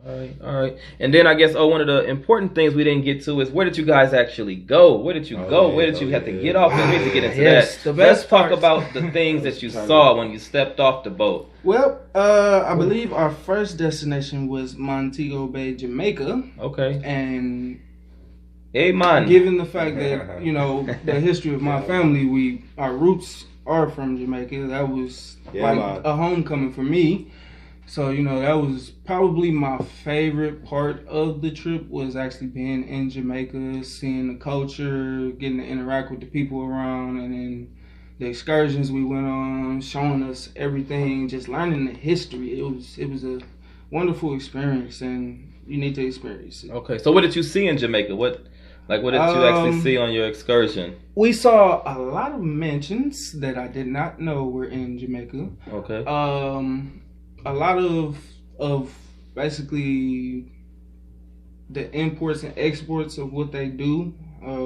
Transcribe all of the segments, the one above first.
All right. And then I guess one of the important things we didn't get to is where did you guys actually go? Where did you go? Where did you have to get off? We need to get into that. The best Let's talk about the things that you saw when you stepped off the boat. Well, I believe our first destination was Montego Bay, Jamaica. Okay. And hey, man. Given the fact that, you know, the history of my family, our roots are from Jamaica. That was a homecoming for me. So, you know, that was probably my favorite part of the trip, was actually being in Jamaica, seeing the culture, getting to interact with the people around, and then the excursions we went on, showing us everything, just learning the history. It was a wonderful experience, and you need to experience it. Okay, so what did you see in Jamaica? What did you actually see on your excursion? We saw a lot of mansions that I did not know were in Jamaica. Okay. A lot of basically the imports and exports of what they do,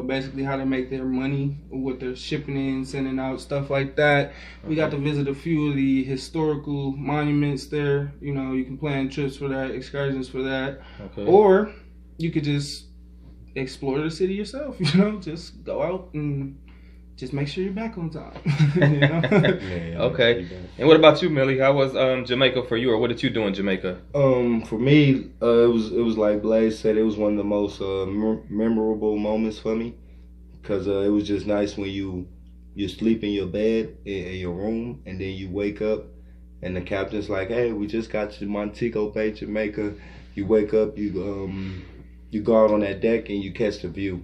basically how they make their money, what they're shipping in, sending out, stuff like that. Okay. We got to visit a few of the historical monuments there. You know, you can plan trips for that, excursions for that. Okay. Or you could just explore the city yourself, you know, just go out and just make sure you're back on time. You know? Okay. And what about you, Millie? How was Jamaica for you, or what did you do in Jamaica? For me, it was like Blaze said. It was one of the most memorable moments for me, because it was just nice when you sleep in your bed in your room, and then you wake up, and the captain's like, "Hey, we just got to Montego Bay, Jamaica." You wake up, you go out on that deck, and you catch the view.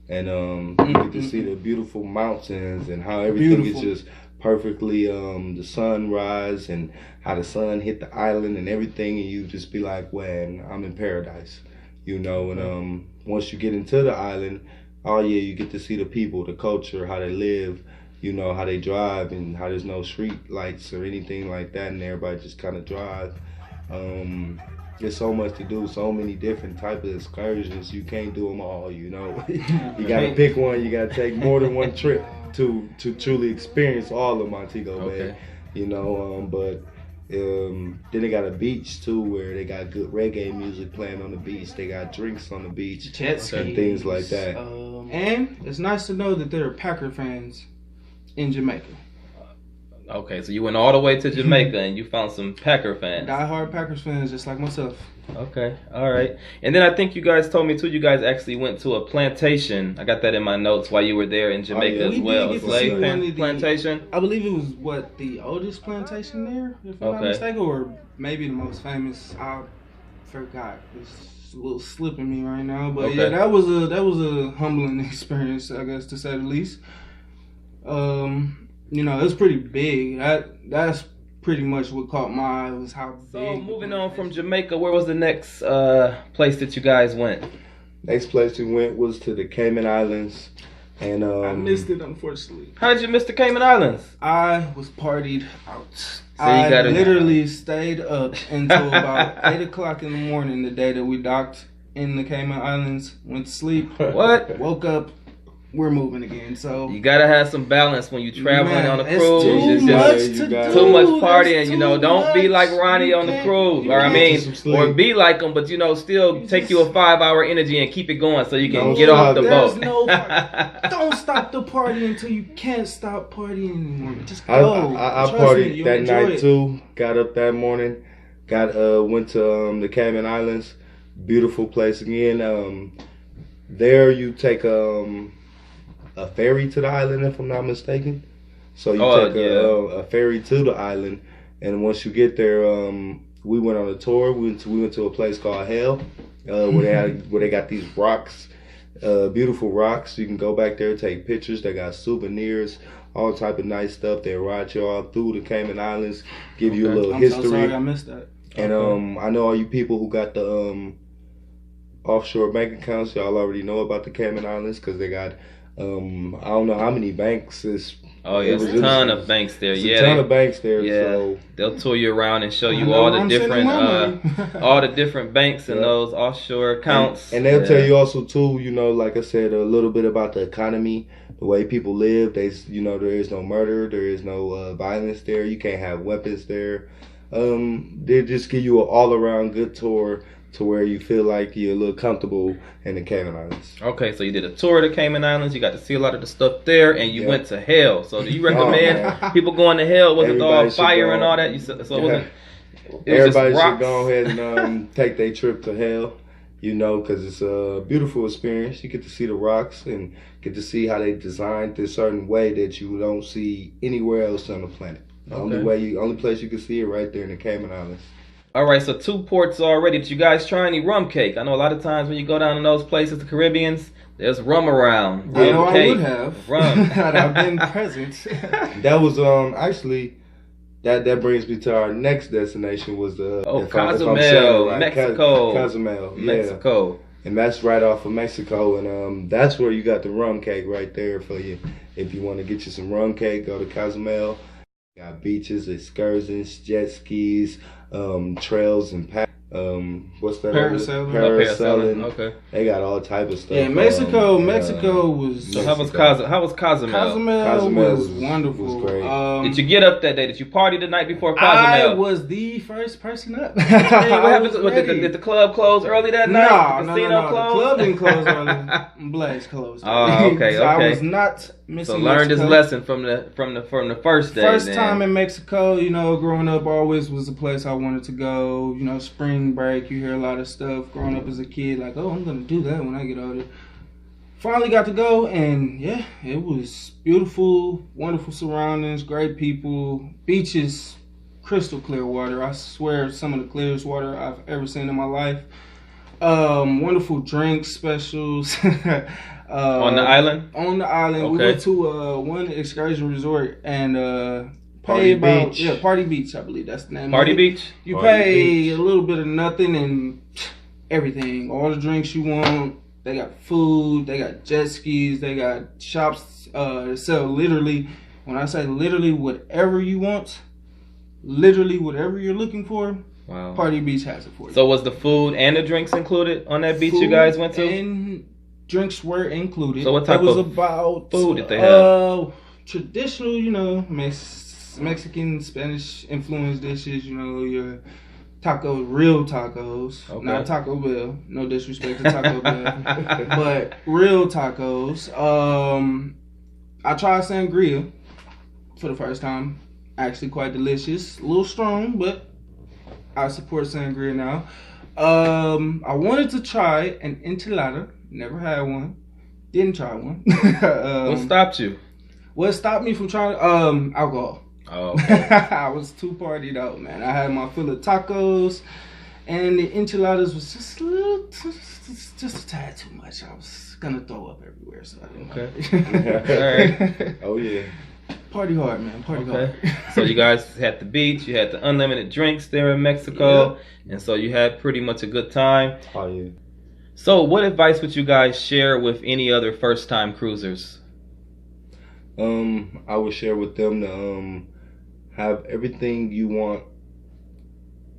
And you get to see the beautiful mountains and how everything is just perfectly, the sunrise and how the sun hit the island and everything. And you just be like, man, I'm in paradise, you know. And once you get into the island, oh yeah, you get to see the people, the culture, how they live, you know, how they drive, and how there's no street lights or anything like that. And everybody just kind of drive. There's so much to do, so many different types of excursions. You can't do them all, you know. You gotta pick one. You gotta take more than one trip to truly experience all of Montego Bay, you know. But then they got a beach too, where they got good reggae music playing on the beach. They got drinks on the beach, jet skis, and things like that. And it's nice to know that there are Packer fans in Jamaica. Okay, so you went all the way to Jamaica and you found some Packer fans. Die-hard Packers fans, just like myself. Okay, all right. And then I think you guys told me too, you guys actually went to a plantation. I got that in my notes while you were there in Jamaica as well. Slave plantation? I believe it was, the oldest plantation there, if I'm not mistaken, or maybe the most famous. I forgot. It's a little slipping me right now. But yeah, that was a humbling experience, I guess, to say the least. You know, it was pretty big. That's pretty much what caught my eye, was how big. So moving on from Jamaica, where was the next place that you guys went? Next place we went was to the Cayman Islands, and I missed it, unfortunately. How did you miss the Cayman Islands? I was partied out. So I literally stayed up until about 8 o'clock in the morning the day that we docked in the Cayman Islands. Went to sleep. What? Woke up. We're moving again, so you gotta have some balance when you traveling on a cruise. It's too much partying, you know. Don't be like Ronnie on the cruise, or be like him, but you know, still take you a 5-hour energy and keep it going so you can get off the boat. Don't stop the party until you can't stop partying anymore. Just go. I partied that night too. Got up that morning. Went to the Cayman Islands. Beautiful place again. There you take a ferry to the island, if I'm not mistaken. So you take a ferry to the island, and once you get there, we went on a tour. We went to a place called Hell, where they got these rocks, beautiful rocks. You can go back there, take pictures. They got souvenirs, all type of nice stuff. They ride you all through the Cayman Islands, give you a little history. So sorry I missed that. And I know all you people who got the offshore bank accounts, y'all already know about the Cayman Islands, because they got I don't know how many banks. There's a ton of banks there. A ton of banks there. Yeah, so they'll tour you around and show you all the different banks and those offshore accounts. And they'll tell you also too, you know, like I said, a little bit about the economy, the way people live. There is no murder, there is no violence there. You can't have weapons there. They just give you an all around good tour to where you feel like you're a little comfortable in the Cayman Islands. Okay, so you did a tour of the Cayman Islands. You got to see a lot of the stuff there, and you went to hell. So do you recommend people going to hell? Was it all fire and all that? You said, so it wasn't. Everybody should go ahead and take their trip to hell, you know, because it's a beautiful experience. You get to see the rocks and get to see how they designed this certain way that you don't see anywhere else on the planet. The only place you can see it right there in the Cayman Islands. All right, so 2 ports already. Did you guys try any rum cake? I know a lot of times when you go down in those places, the Caribbeans, there's rum around. I know I would have. Rum. Had I been present. That was actually. That brings me to our next destination was Cozumel, Mexico. Cozumel, yeah. Mexico. And that's right off of Mexico, and that's where you got the rum cake right there for you. If you want to get you some rum cake, go to Cozumel. Got beaches, excursions, jet skis, trails and what's that? Parasailing. Okay. They got all type of stuff. Yeah, Mexico was. So how was Cozumel? Cozumel was wonderful. Was great. Did you get up that day? Did you party the night before I Cozumel? was the first person up. Hey, what happened? Did the club close early that night? No. Closed? The club didn't close early. Blaze closed. Oh, okay. So I was not missing. So learned his lesson from the first day. First time in Mexico, you know, growing up always was a place I wanted to go. You know, spring break, you hear a lot of stuff growing up as a kid, like, oh, I'm gonna do that when I get older. Finally got to go, and yeah, it was beautiful, wonderful surroundings, great people, beaches, crystal clear water. I swear, some of the clearest water I've ever seen in my life. Wonderful drinks, specials. On the island? On the island. Okay. We went to one excursion resort and Party Beach. Yeah, Party Beach, I believe that's the name. Party Beach? You Party pay Beach. a little bit of nothing and everything. All the drinks you want. They got food. They got jet skis. They got shops that sell literally, when I say literally whatever you want, literally whatever you're looking for, Wow. Party Beach has it for you. So was the food and the drinks included on that beach you guys went to? And drinks were included. So what type of about food did they have? Traditional, you know, Mexican, Spanish influenced dishes, you know, your tacos, real tacos, not Taco Bell. No disrespect to Taco Bell, but real tacos. I tried sangria for the first time. Actually, quite delicious. A little strong, but I support sangria now. I wanted to try an enchilada. Never had one. Didn't try one. What stopped you? What stopped me from trying? Alcohol. Oh, okay. I was too partied out, man. I had my fill of tacos, and the enchiladas was just a little, just a tad too much. I was gonna throw up everywhere, so I didn't. Okay. All right. Oh yeah. Party hard, man. Party hard. So you guys had the beach, you had the unlimited drinks there in Mexico, and so you had pretty much a good time. Oh yeah. So what advice would you guys share with any other first-time cruisers? I would share with them to have everything you want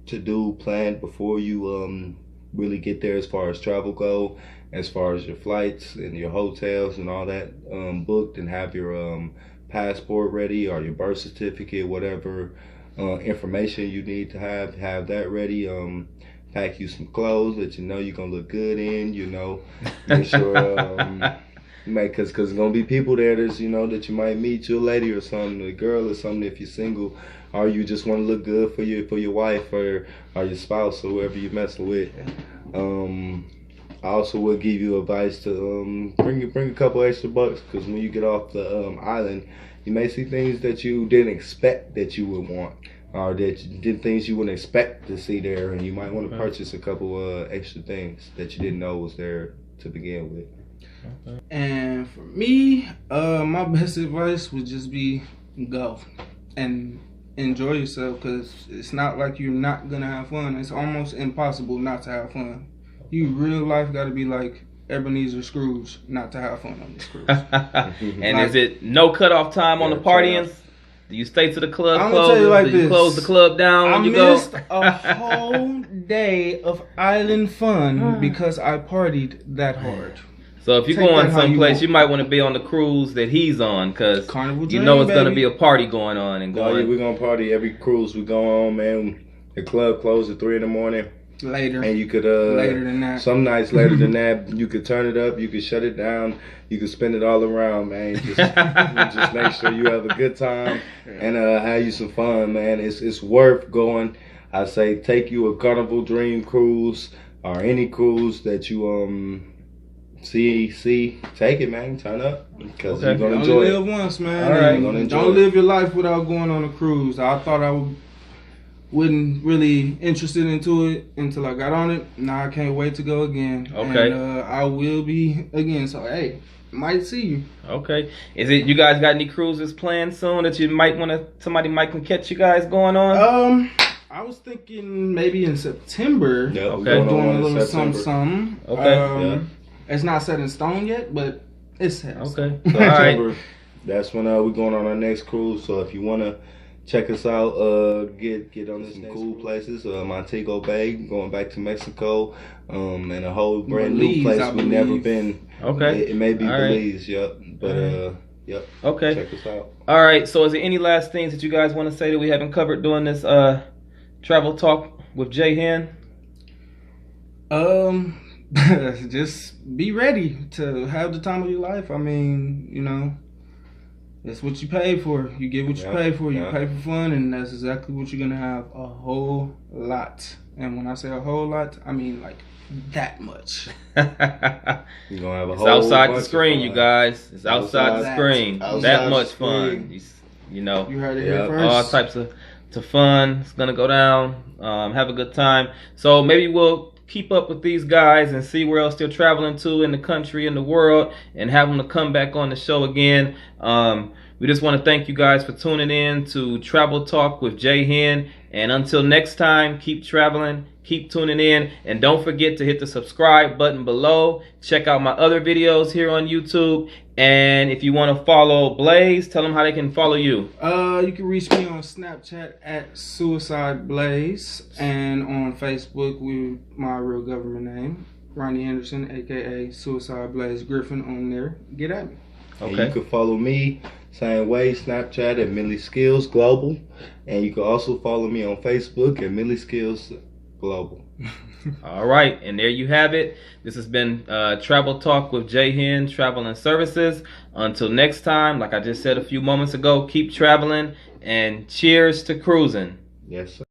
to do planned before you really get there, as far as travel go, as far as your flights and your hotels and all that booked, and have your passport ready or your birth certificate, whatever information you need to have that ready. Pack you some clothes that you know you're gonna look good in, you know. Make sure because there's gonna be people there that's, you know, that you might meet, your lady or something, a girl or something, if you're single, or you just want to look good for your wife or your spouse or whoever you're messing with. I also will give you advice to bring a couple extra bucks, because when you get off the island, you may see things that you didn't expect that you would want, or that you did things you wouldn't expect to see there, and you might want to purchase a couple extra things that you didn't know was there to begin with. And for me, my best advice would just be go and enjoy yourself, because it's not like you're not gonna have fun. It's almost impossible not to have fun. You real life got to be like Ebenezer Scrooge not to have fun on this cruise. And is it no cutoff time on the partying? Do you stay to the club I'm close? gonna tell you like Do you this. close the club down when you go? I missed a whole day of island fun because I partied that hard. So if you're going someplace, you might want to be on the cruise that he's on, because Carnival you Dream, know it's going to baby. be a party going on and Oh, going. yeah, we're gonna party every cruise we go on, man. The club closed at 3 in the morning. Later. And you could later than that. Some nights later than that, you could turn it up, you could shut it down, you could spin it all around, man. Just make sure you have a good time and have you some fun, man. It's worth going. I say take you a Carnival Dream cruise or any cruise that you see, take it, man. Turn up because you're gonna enjoy it. Only live once, man. All right, don't live your life without going on a cruise. I thought I wasn't really interested into it until I got on it. Now I can't wait to go again. Okay. And I will be again. So hey, might see you. Okay. Is it you guys got any cruises planned soon that you might somebody might catch you guys going on? I was thinking maybe in September. Yeah, okay. Doing a little something. Okay. It's not set in stone yet, but it's set. Okay. So all right. That's when we're going on our next cruise. So if you wanna check us out, get on some cool places. Montego Bay, going back to Mexico, and a whole brand new place we've never been. Okay. It may be all Belize, yep. But yep. Okay. Check us out. All right. So is there any last things that you guys want to say that we haven't covered during this travel talk with J-Hen? Just be ready to have the time of your life. I mean, you know, that's what you pay for. You get what you pay for. You pay for fun, and that's exactly what you're gonna have. A whole lot. And when I say a whole lot, I mean like that much. You're gonna have a it's whole outside the bunch screen, of you guys. It's outside the screen. That much fun. You know, you heard it here first. All types of fun. It's gonna go down. Have a good time. So maybe we'll keep up with these guys and see where else they're traveling to in the country, in the world, and have them to come back on the show again. We just want to thank you guys for tuning in to Travel Talk with J-Hen. And until next time, keep traveling, keep tuning in, and don't forget to hit the subscribe button below. Check out my other videos here on YouTube. And if you want to follow Blaze, tell them how they can follow you. You can reach me on Snapchat at Suicide Blaze, and on Facebook with my real government name, Ronnie Anderson, aka Suicide Blaze Griffin. On there, get at me. Okay. And you can follow me same way, Snapchat at Millieskillz Global, and you can also follow me on Facebook at Millieskillz Global. All right, and there you have it. This has been Travel Talk with J-Hen, Travel and Services. Until next time, like I just said a few moments ago, keep traveling and cheers to cruising. Yes, sir.